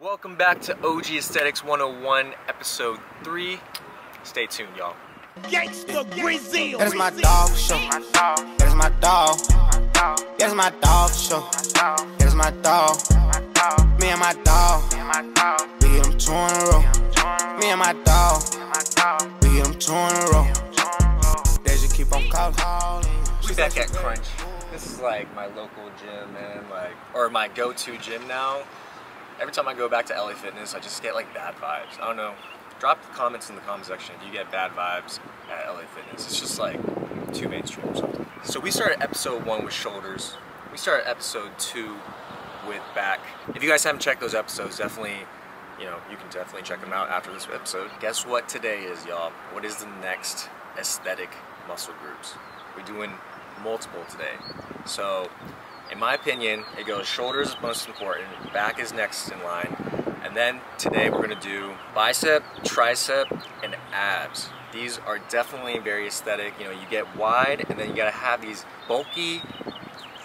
Welcome back to OG Aesthetics 101, episode 3. Stay tuned, y'all. Gangsta Brazil. That is my dog show. That is my dog. That is my dog show. That is my dog. Me and my dog. We hit them 2 in a row. Me and my dog. We hit them 2 in a row. They just keep on calling. We're back at Crunch. This is like my local gym, man. Or my go-to gym now. Every time I go back to LA Fitness, I just get like bad vibes. I don't know. Drop the comments in the comment section if you get bad vibes at LA Fitness. It's just like too mainstream or something. So we started episode 1 with shoulders. We started episode 2 with back. If you guys haven't checked those episodes, definitely, you can definitely check them out after this episode. Guess what today is, y'all? What is the next aesthetic muscle groups? We're doing multiple today. So, in my opinion, it goes shoulders is most important, back is next in line, and then today we're gonna do bicep, tricep, and abs. These are definitely very aesthetic. You get wide, and then you gotta have these bulky,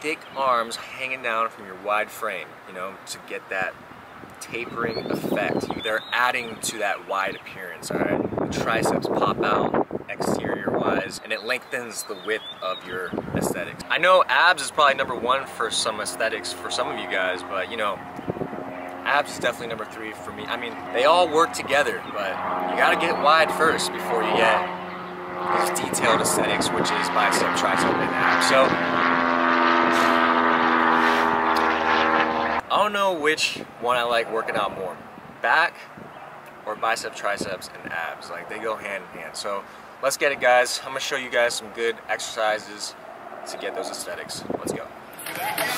thick arms hanging down from your wide frame, to get that tapering effect. They're adding to that wide appearance, all right? The triceps pop out exterior wise, and it lengthens the width of your aesthetics. I know abs is probably number 1 for some aesthetics for some of you guys, but abs is definitely number 3 for me. I mean, they all work together, but you gotta get wide first before you get these detailed aesthetics, which is bicep, tricep, and abs. So I don't know which one I like working out more, back or bicep, triceps, and abs. Like, they go hand in hand. So let's get it, guys. I'm gonna show you guys some good exercises to get those aesthetics. Let's go.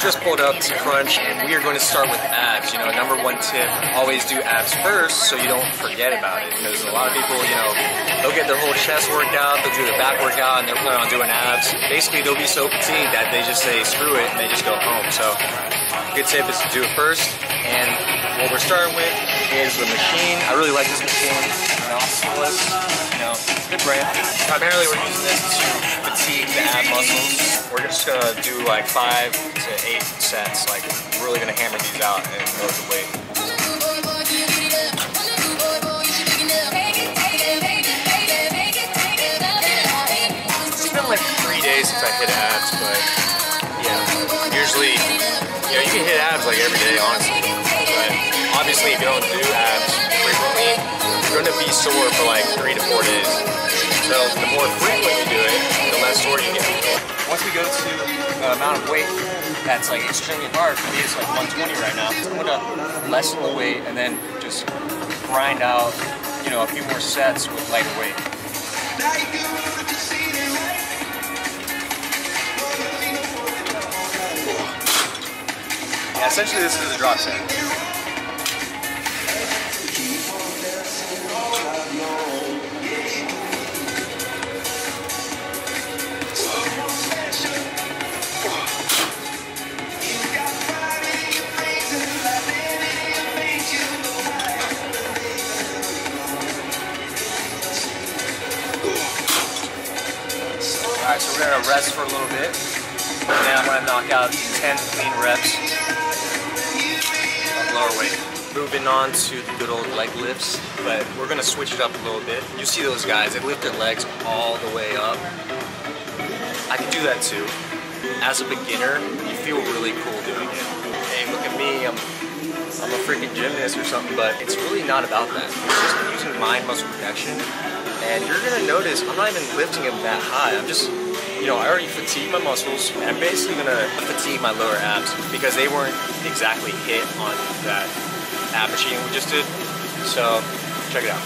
Just pulled up to Crunch, and we are going to start with abs. Number 1 tip, always do abs first so you don't forget about it. Because a lot of people, they'll get their whole chest worked out, they'll do their back workout, and they're planning on doing abs. Basically, they'll be so fatigued that they just say, screw it, and they just go home. So, good tip is to do it first. And what we're starting with is the machine. I really like this machine. Good brand. Primarily, we're using this to fatigue the ab muscles. We're just gonna do like 5 to 8 sets. Like, we're really gonna hammer these out and load the weight. It's been like 3 days since I hit abs, but yeah, usually, you can hit abs like every day, honestly. But obviously, if you don't do abs frequently, you're gonna be sore for like 3 to 4 days. So the more frequent you do it, the less sore you get. Once we go to the amount of weight that's like extremely hard, for me it's like 120 right now. I'm gonna lessen the weight and then just grind out, a few more sets with lighter weight. Yeah, essentially this is a drop set. Alright, so we're gonna rest for a little bit, and then I'm gonna knock out 10 clean reps of lower weight. Moving on to the good old leg lifts, but we're gonna switch it up a little bit. You see those guys, they lift their legs all the way up. I can do that too. As a beginner, you feel really cool doing it. Hey, look at me, I'm a freaking gymnast or something, but it's really not about that. It's just using mind muscle connection. And you're gonna notice I'm not even lifting them that high. I'm just, I already fatigued my muscles, and I'm basically gonna fatigue my lower abs because they weren't exactly hit on that ab machine we just did. So, check it out.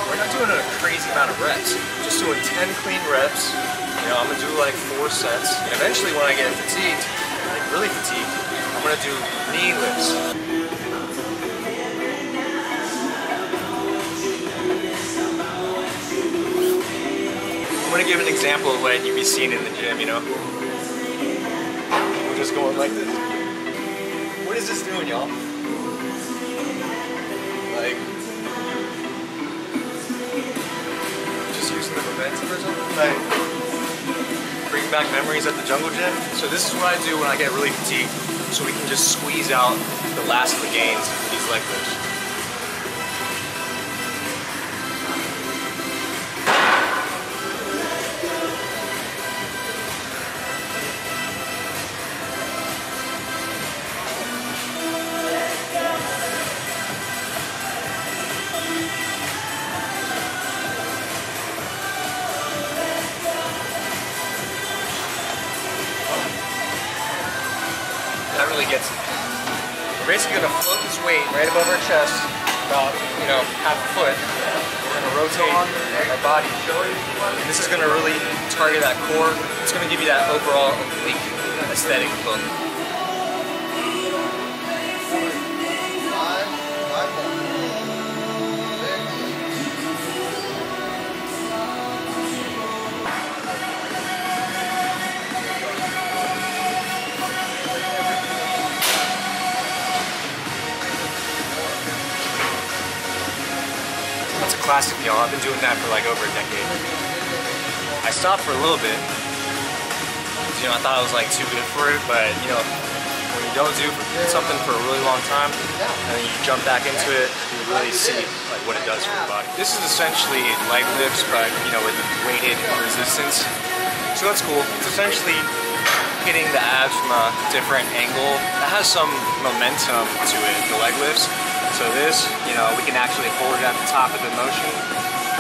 We're not doing a crazy amount of reps, just doing 10 clean reps. I'm gonna do like 4 sets. And eventually when I get fatigued, like really fatigued, I'm gonna do knee lifts. I'm gonna give an example of what you'd be seeing in the gym, just going like this. What is this doing, y'all? Like, just using the momentum or something? Like, bring back memories at the jungle gym. So this is what I do when I get really fatigued, so we can just squeeze out the last of the gains with these leg lifts. That really gets it. We're basically going to float this weight right above our chest, about, you know, half a foot. We're going to rotate our body. And this is going to really target that core. It's going to give you that overall oblique aesthetic look. Classic, y'all. I've been doing that for like over a decade. I stopped for a little bit. You know, I thought I was like too good for it, but you know, when you don't do something for a really long time and then you jump back into it, you really see like what it does for your body. This is essentially leg lifts, but you know, with weighted resistance. So that's cool. It's essentially hitting the abs from a different angle. That has some momentum to it, the leg lifts. So this, you know, we can actually hold it at the top of the motion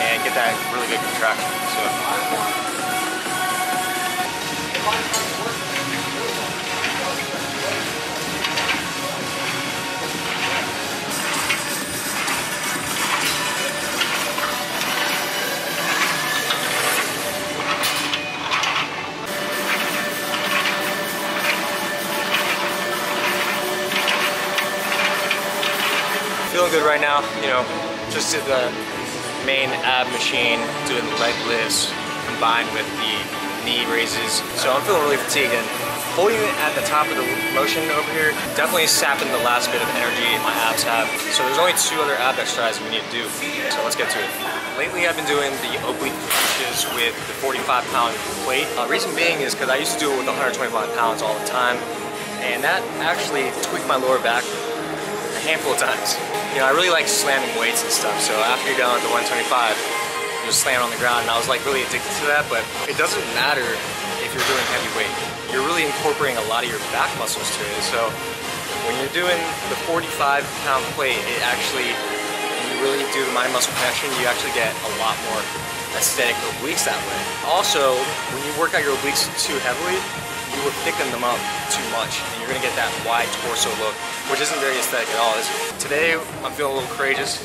and get that really good contraction. So. Feeling good right now, you know, just did the main ab machine, doing the leg lifts combined with the knee raises. So I'm feeling really fatigued, and holding it at the top of the motion over here definitely sapping the last bit of energy my abs have. So there's only 2 other ab exercises we need to do. So let's get to it. Lately I've been doing the oblique pushes with the 45-pound plate. Reason being is because I used to do it with 125 pounds all the time, and that actually tweaked my lower back a handful of times. You know, I really like slamming weights and stuff, so after you're done with the 125, you just slam on the ground, and I was like really addicted to that, but it doesn't matter if you're doing heavy weight. You're really incorporating a lot of your back muscles to it, so when you're doing the 45-pound plate, it actually, when you really do the mind-muscle connection, you actually get a lot more aesthetic obliques that way. Also, when you work out your obliques too heavily, you will thicken them up too much, and you're gonna get that wide torso look, which isn't very aesthetic at all. Today, I'm feeling a little courageous,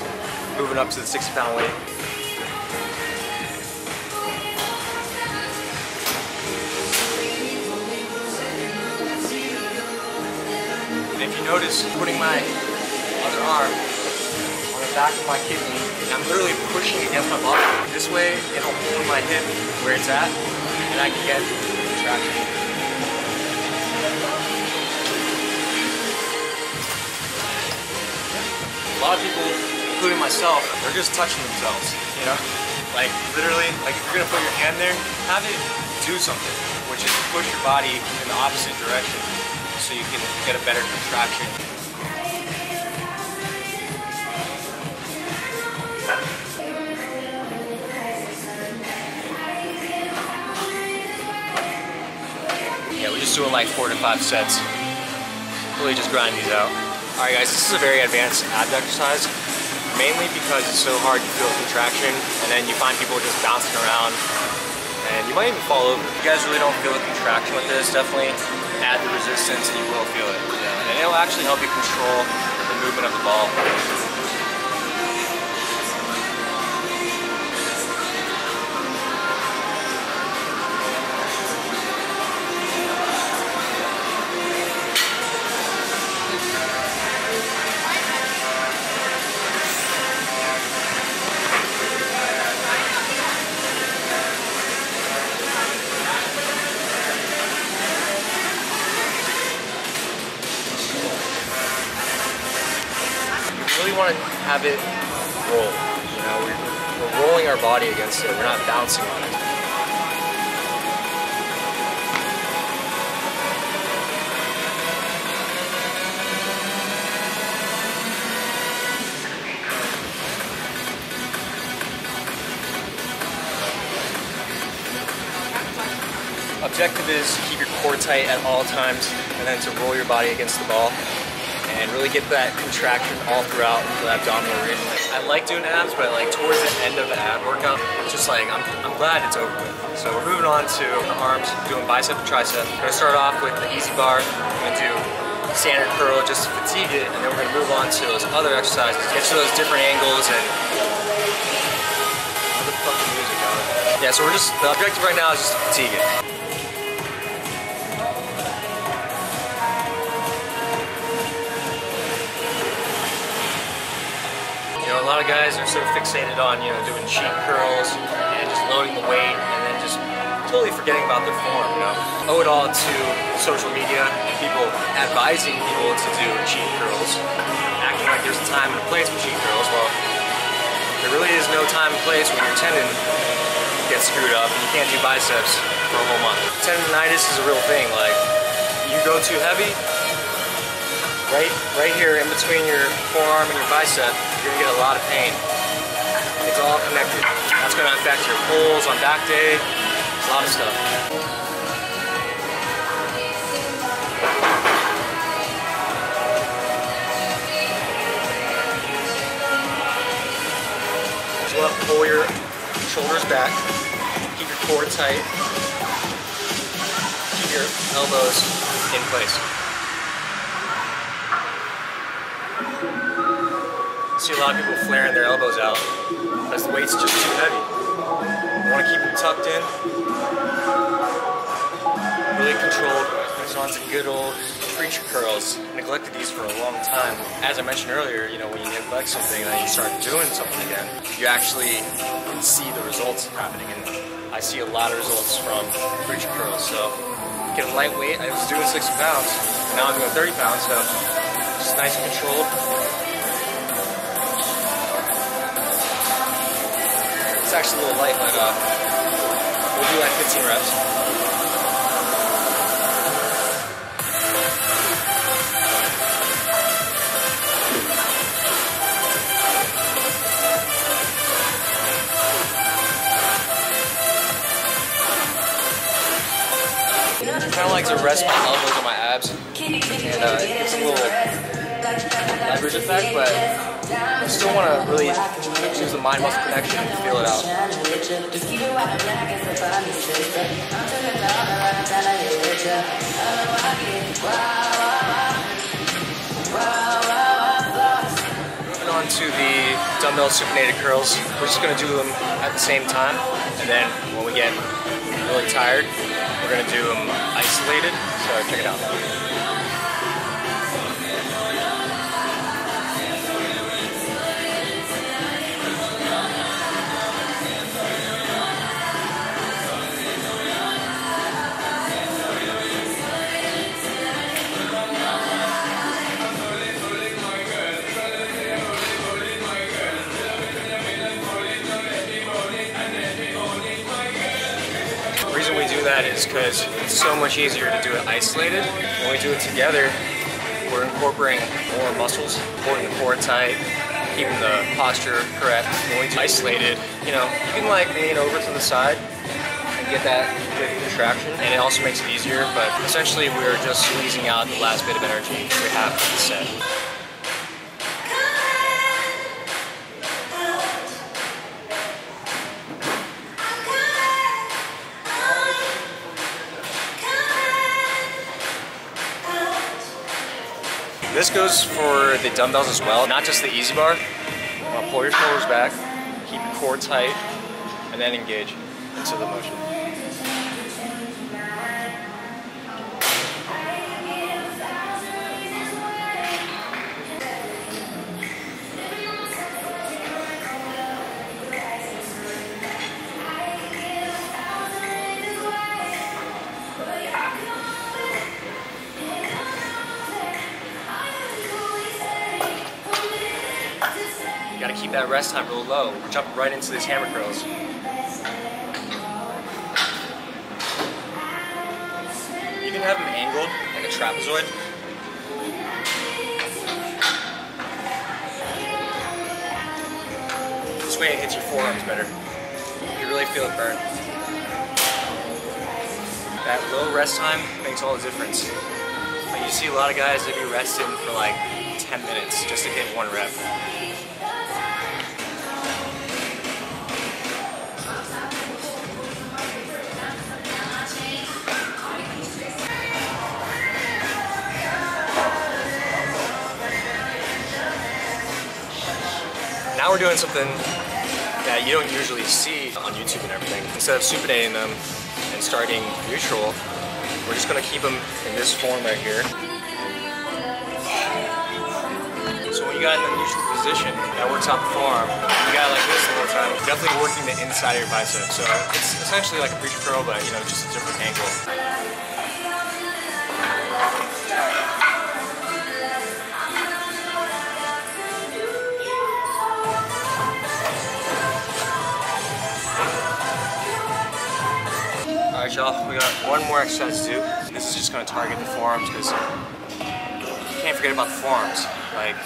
moving up to the 60-pound weight. And if you notice, putting my other arm on the back of my kidney, and I'm literally pushing against my body. This way, it'll hold my hip where it's at, and I can get contraction. A lot of people, including myself, they're just touching themselves, you know? Like, literally, like if you're gonna put your hand there, have it do something, which is push your body in the opposite direction so you can get a better contraction. Yeah, we're just doing like 4 to 5 sets. Really just grind these out. Alright guys, this is a very advanced ab exercise, mainly because it's so hard to feel contraction, and then you find people just bouncing around, and you might even fall over. If you guys really don't feel a contraction with this, definitely add the resistance and you will feel it. Yeah. And it'll actually help you control the movement of the ball. want to have it roll. You know, we're rolling our body against it. We're not bouncing on it. Objective is to keep your core tight at all times, and then to roll your body against the ball and really get that contraction all throughout the abdominal region. I like doing abs, but like towards the end of the ab workout, it's just like I'm glad it's over with. So we're moving on to the arms, doing bicep and tricep. We're gonna start off with the easy bar. We're gonna do standard curl just to fatigue it, and then we're gonna move on to those other exercises, get to those different angles and what the fucking music on. Yeah, so the objective right now is just to fatigue it. You know, a lot of guys are so fixated on, you know, doing cheat curls and just loading the weight and then just totally forgetting about their form, you know. Owe it all to social media and people advising people to do cheat curls, acting like there's a time and a place for cheat curls. Well, there really is no time and place when your tendon gets screwed up and you can't do biceps for a whole month. Tendonitis is a real thing. Like, you go too heavy, right here in between your forearm and your bicep, you're gonna get a lot of pain. It's all connected. That's gonna affect your pulls on back day. It's a lot of stuff. So pull your shoulders back. Keep your core tight. Keep your elbows in place. See a lot of people flaring their elbows out because the weight's just too heavy. You want to keep them tucked in, really controlled. Moves on to good old preacher curls. Neglected these for a long time. As I mentioned earlier, you know, when you neglect something and then you start doing something again, you actually can see the results happening. And I see a lot of results from preacher curls. So get a lightweight. I was doing 60 pounds. Now I'm doing 30 pounds. So just nice and controlled. It's actually a little light, but we'll do like 15 reps. I kind of like to rest my elbows on my abs, and it's a little leverage effect, but I still want to really use the mind-muscle connection and feel it out. Moving on to the dumbbell supinated curls. We're just going to do them at the same time, and then when we get really tired, we're going to do them isolated. So check it out. The reason we do that is because it's so much easier to do it isolated. When we do it together, we're incorporating more muscles, holding the core tight, keeping the posture correct. When we do isolated, you know, you can like lean over to the side and get that good contraction, and it also makes it easier, but essentially we're just squeezing out the last bit of energy we have for the set. This goes for the dumbbells as well, not just the easy bar. Pull your shoulders back, keep your core tight, and then engage into the motion. keep that rest time real low. We're jumping right into these hammer curls. You can have them angled like a trapezoid. This way it hits your forearms better. You really feel it burn. That low rest time makes all the difference. Like you see a lot of guys that be resting for like 10 minutes just to hit one rep. Now we're doing something that you don't usually see on YouTube and everything. Instead of supinating them and starting neutral, we're just gonna keep them in this form right here. So when you got in the neutral position, that works out the forearm. You got it like this the whole time. Definitely working the inside of your bicep. So it's essentially like a preacher curl, but you know, just a different angle. Alright y'all, we got one more exercise to do. This is just going to target the forearms because you can't forget about the forearms. Like,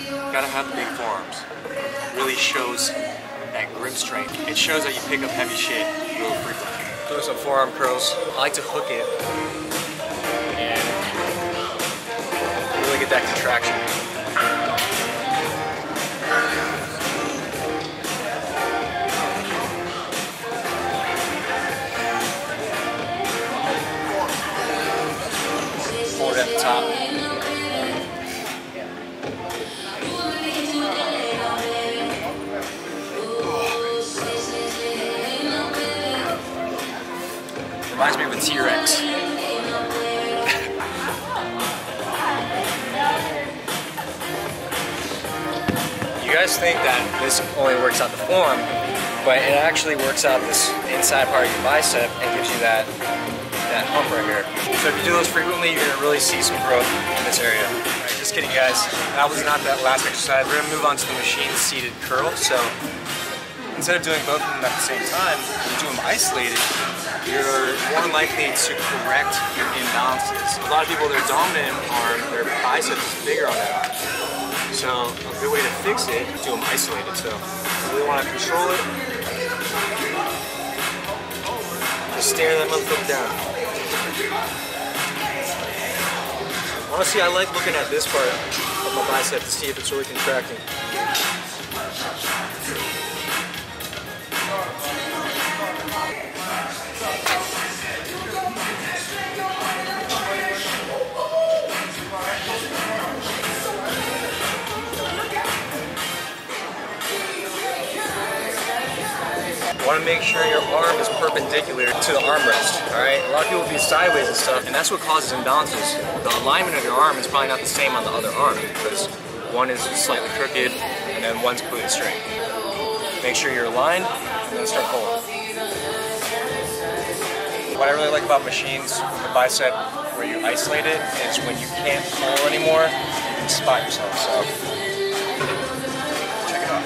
you gotta have the big forearms. It really shows that grip strength. It shows that you pick up heavy shit real frequently. Doing some forearm curls. I like to hook it and really get that contraction. At the top. Reminds me of a T-Rex. You guys think that this only works out the form, but it actually works out this inside part of your bicep and gives you that hump right here. So if you do those frequently, you're gonna really see some growth in this area. Alright, just kidding guys. That was not that last exercise. We're gonna move on to the machine seated curl. So instead of doing both of them at the same time, you do them isolated, you're more likely to correct your imbalances. A lot of people, their dominant arm, their bicep is bigger on that arm. So a good way to fix it, do them isolated. So you really wanna control it. Just stare that motherfucker down. Honestly, I like looking at this part of my bicep to see if it's really contracting. Want to make sure your arm is perpendicular to the armrest, alright? A lot of people do sideways and stuff, and that's what causes imbalances. The alignment of your arm is probably not the same on the other arm, because one is slightly crooked, and then one's completely straight. Make sure you're aligned, and then start pulling. What I really like about machines with the bicep, where you isolate it, is when you can't pull anymore, you can spot yourself, so check it out.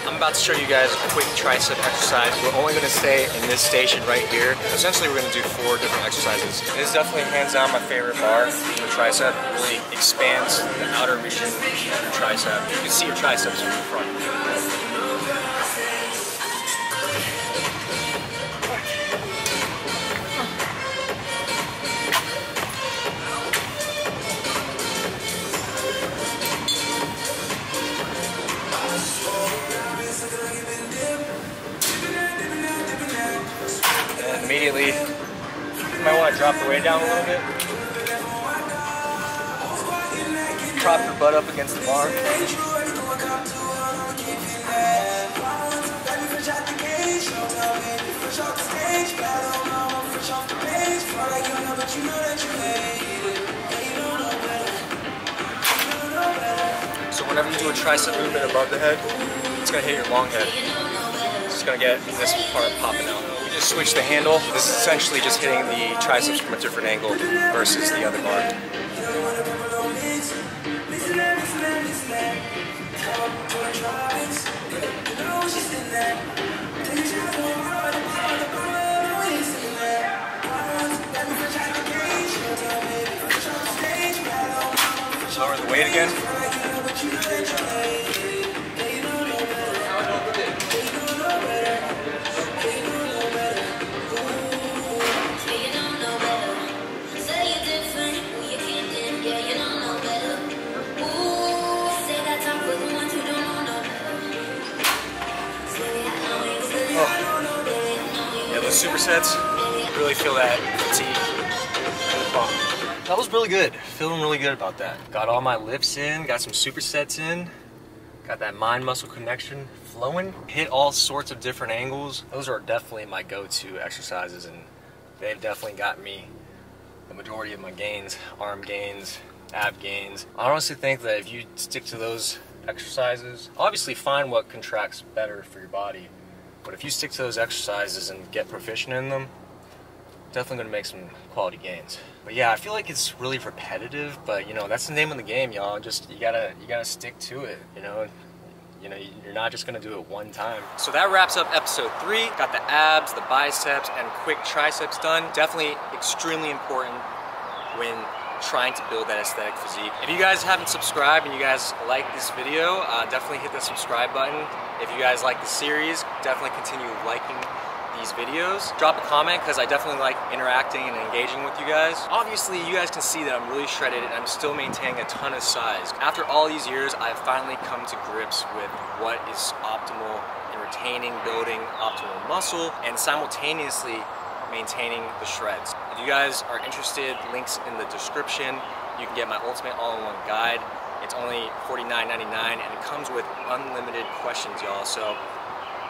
I'm about to show you guys a quick tricep exercise. We're only going to stay in this station right here. Essentially, we're going to do 4 different exercises. This is definitely hands down my favorite bar. The tricep really expands the outer region of your tricep. You can see your triceps from the front. Immediately, you might want to drop the weight down a little bit. Prop your butt up against the bar. So when whenever you do a tricep movement above the head, it's gonna hit your long head. It's just gonna get this part popping out. We just switched the handle. This is essentially just hitting the triceps from a different angle versus the other bar. Lower the weight again. Yeah, those supersets, really feel that fatigue. That was really good. Feeling really good about that. Got all my lifts in, got some supersets in, got that mind-muscle connection flowing. Hit all sorts of different angles. Those are definitely my go-to exercises, and they've definitely got me the majority of my gains, arm gains, ab gains. I honestly think that if you stick to those exercises, obviously find what contracts better for your body, but if you stick to those exercises and get proficient in them, definitely gonna make some quality gains. But yeah, I feel like it's really repetitive, but you know, that's the name of the game, y'all. Just you gotta stick to it, you know. You're not just gonna do it one time. So that wraps up episode 3. Got the abs, the biceps, and quick triceps done. Definitely extremely important when trying to build that aesthetic physique. If you guys haven't subscribed and you guys like this video, definitely hit the subscribe button. If you guys like the series, definitely continue liking these videos. Drop a comment because I definitely like interacting and engaging with you guys. Obviously, you guys can see that I'm really shredded and I'm still maintaining a ton of size. After all these years, I've finally come to grips with what is optimal in retaining, building optimal muscle, and simultaneously maintaining the shreds. If you guys are interested, links in the description. You can get my ultimate all-in-one guide. It's only $49.99 and it comes with unlimited questions, y'all. So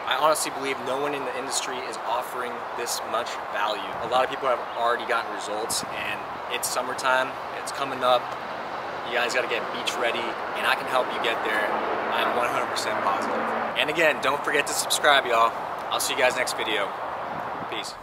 I honestly believe no one in the industry is offering this much value. A lot of people have already gotten results, and it's summertime, it's coming up. You guys gotta get beach ready, and I can help you get there. I'm 100% positive. And again, don't forget to subscribe, y'all. I'll see you guys next video. Peace.